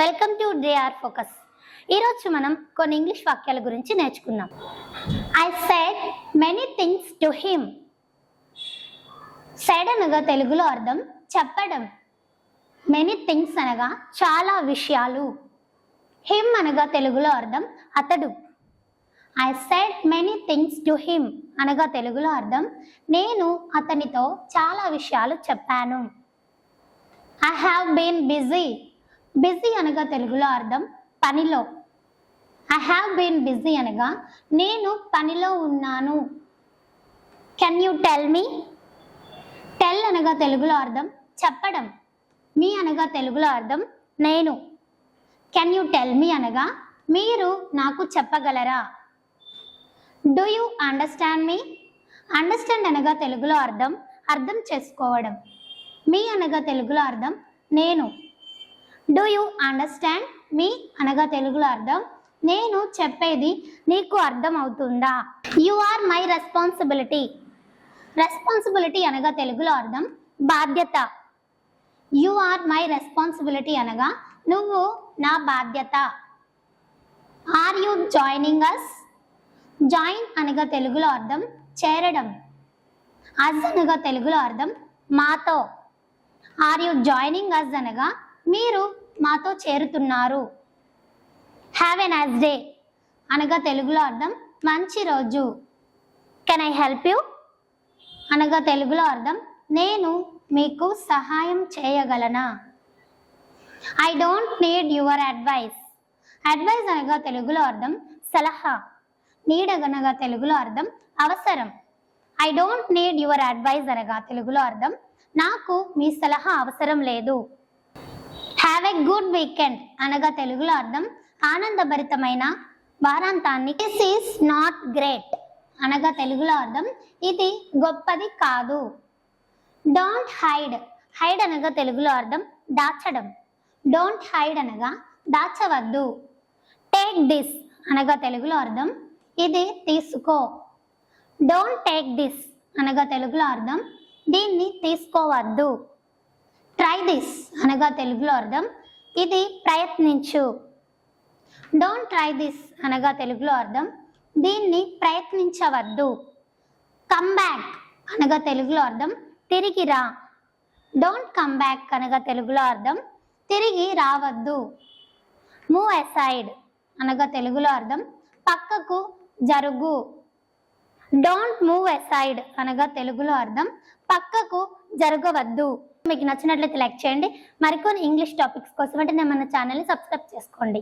Welcome to JR focus. ఈరోజు మనం కొన్ని ఇంగ్లీష్ వాక్యాల గురించి నేర్చుకుందాం. I said many things to him. Said అనగా తెలుగులో అర్థం చెప్పడం. మెనీ థింగ్స్ అనగా చాలా విషయాలు. హిమ్ అనగా తెలుగులో అర్థం అతడు. I said many things to him అనగా తెలుగులో అర్థం నేను అతనితో చాలా విషయాలు చెప్పాను. I have been busy. Busy అనగా తెలుగులో అర్థం పనిలో. ఐ హ్యావ్ బీన్ బిజీ అనగా నేను పనిలో ఉన్నాను. Can you tell me. Tell అనగా తెలుగులో అర్థం చెప్పడం. మీ అనగా తెలుగులో అర్థం నేను. కెన్ యూ టెల్ మీ అనగా మీరు నాకు చెప్పగలరా. Do you understand me. Understand అనగా తెలుగులో అర్థం చేసుకోవడం. మీ అనగా తెలుగులో అర్థం నేను. డూ యూ అండర్స్టాండ్ మీ అనగా తెలుగులో అర్థం నేను చెప్పేది నీకు అర్థం అవుతుందా. You are my responsibility. Responsibility అనగా తెలుగులో అర్థం బాధ్యత. యు ఆర్ మై రెస్పాన్సిబిలిటీ అనగా నువ్వు నా బాధ్యత. Are you joining us. Join అనగా తెలుగులో అర్థం చేరడం. అస్ అనగా తెలుగులో అర్థం మాతో. ఆర్ యు జాయినింగ్ అస్ అనగా మీరు మాతో చేరుతున్నారు. హ్యావ్ ఎ నైస్ డే అనగా తెలుగులో అర్థం మంచి రోజు. కెన్ ఐ హెల్ప్ యూ అనగా తెలుగులో అర్థం నేను మీకు సహాయం చేయగలనా. I don't need your advice. Advice అనగా తెలుగులో అర్థం సలహా. నీడ్ అనగా తెలుగులో అర్థం అవసరం. I don't need your advice అనగా తెలుగులో అర్థం నాకు మీ సలహా అవసరం లేదు. హ్యావ్ ఎ గుడ్ వీకెండ్ అనగా తెలుగులో అర్థం ఆనందభరితమైన వారాంతాన్ని. దిస్ ఈస్ నాట్ గ్రేట్ అనగా తెలుగులో అర్థం ఇది గొప్పది కాదు. Don't hide. హైడ్ అనగా తెలుగులో అర్థం దాచడం. డోంట్ హైడ్ అనగా దాచవద్దు. టేక్ దిస్ అనగా తెలుగులో అర్థం ఇది తీసుకో. డోంట్ టేక్ దిస్ అనగా తెలుగులో అర్థం దీన్ని తీసుకోవద్దు. ట్రై దిస్ అనగా తెలుగులో అర్థం ఇది ప్రయత్నించు. డోంట్ ట్రై దిస్ అనగా తెలుగులో అర్థం దీన్ని ప్రయత్నించవద్దు. కమ్ బ్యాక్ అనగా తెలుగులో అర్థం తిరిగి రా. డోంట్ కమ్ బ్యాక్ అనగా తెలుగులో అర్థం తిరిగి రావద్దు. మూవ్ అసైడ్ అనగా తెలుగులో అర్థం పక్కకు జరుగు. డోంట్ మూవ్ అసైడ్ అనగా తెలుగులో అర్థం పక్కకు జరగవద్దు. మీకు నచ్చినట్లయితే లైక్ చేయండి. మరికొన్ని ఇంగ్లీష్ టాపిక్స్ కోసం అంటే మన ఛానల్ని సబ్స్క్రైబ్ చేసుకోండి.